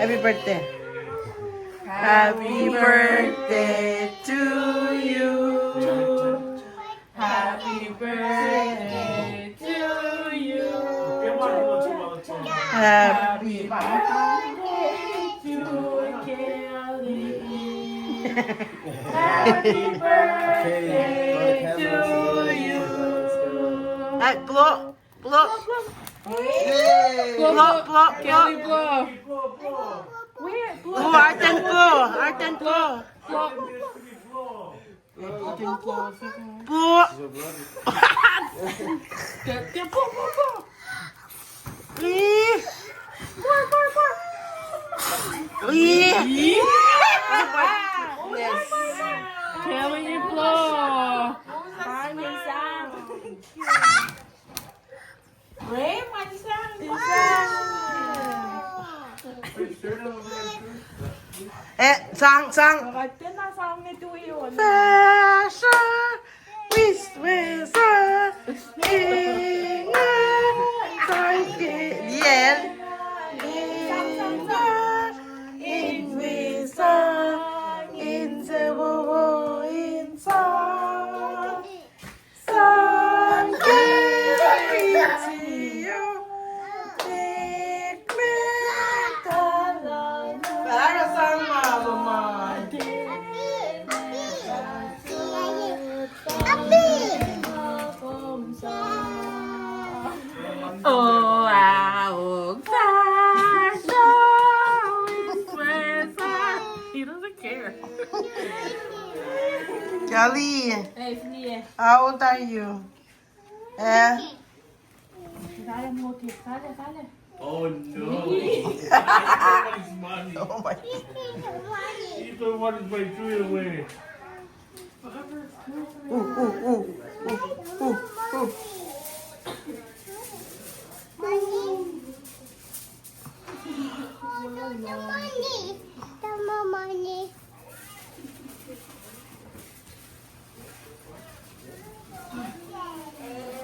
Happy birthday. Happy birthday to you. Happy birthday to you. Happy birthday to Keali'i. Happy birthday to you. blow. Blow, Blow. Keali'i, blow. Where? Blow. Blow, Arden blow. Arden blow. Blow. Blow. Get blow. Lee. Lee. Yes. Keali'i, blow. sang. Fashion with Wizard. Yeah. In Wizard. In the world inside. Sun gave you. Take me para sang Oh, our fashion is Wizard. He doesn't care. Keali'i, Hey, Fnie. how old are you? Oh no! Everybody's money. Oh my. You don't want to buy food away. Ooh.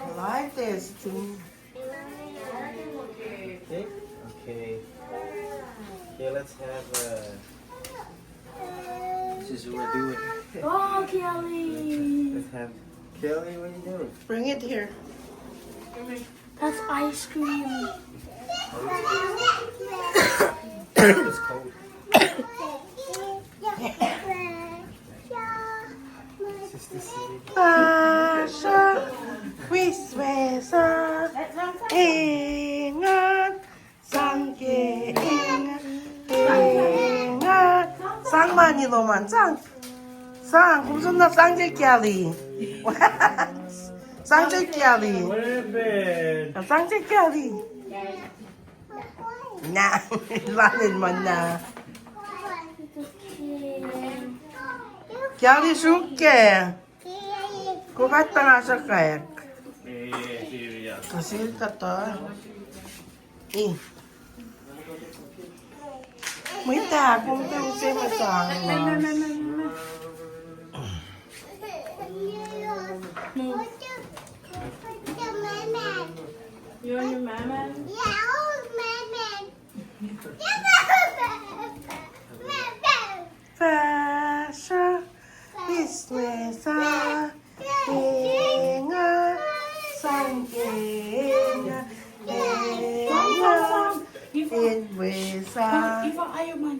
I like this too. Okay. Okay, let's have this is what we're doing. Oh, Keali'i. Let's have Keali'i, what are you doing? Bring it here. That's ice cream. It's cold. Sister City. Fashion with Wizard. Ingat 쌍 많이 너만 쌍 무슨 나 쌍질 Keali'i. 쌍질 Keali'i. Women. 쌍질 Keali'i. 나 라는 만나. Keali'i 줄게. 그거 갖다 놨을 거야. Yeah. 가실 갔다. 이. Mấy ta cũng đâu xem mà sàng mà. You and your mama? Fashion is Wizard. Ingat sangking. In Wizard.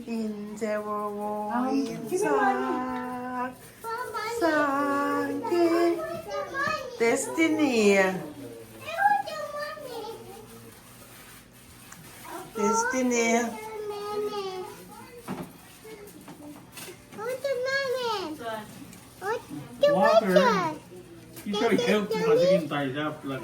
In the world inside. Sangking. Destiny. Destiny. Water. You gotta help masukin tayo sa plug.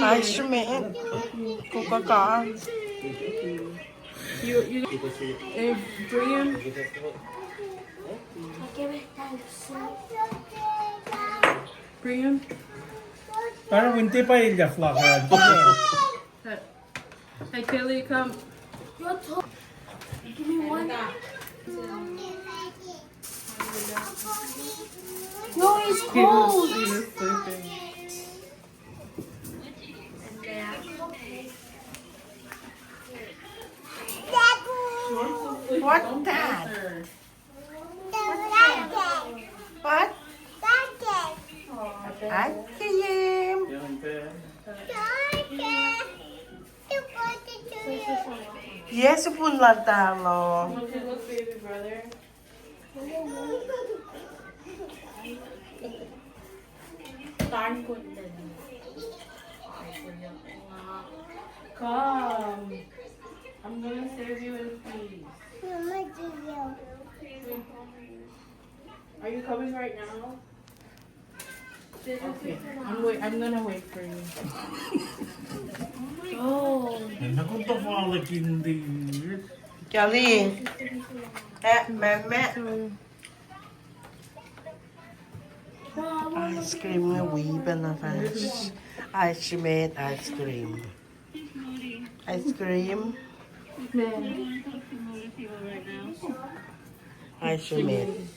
Ice cream. Coca-Cola. You bring him. Bring him. Parang hindi pa yung flock. Hey, Keali'i, come. Give me one. No, it's cold. He was sleeping. What's that? What? Ice cream. Yan, pe. Yes, pun lang talo. Want to look baby brother? Tarn ko din. Come. I'm gonna serve you in peace. Are you coming right now? Okay. I'm gonna wait for you. Oh. Naku, tafalik hindi. Keali'i. Mẹ. Ice cream nga weeben na fast. Ice made ice cream. Ice cream. Ice made.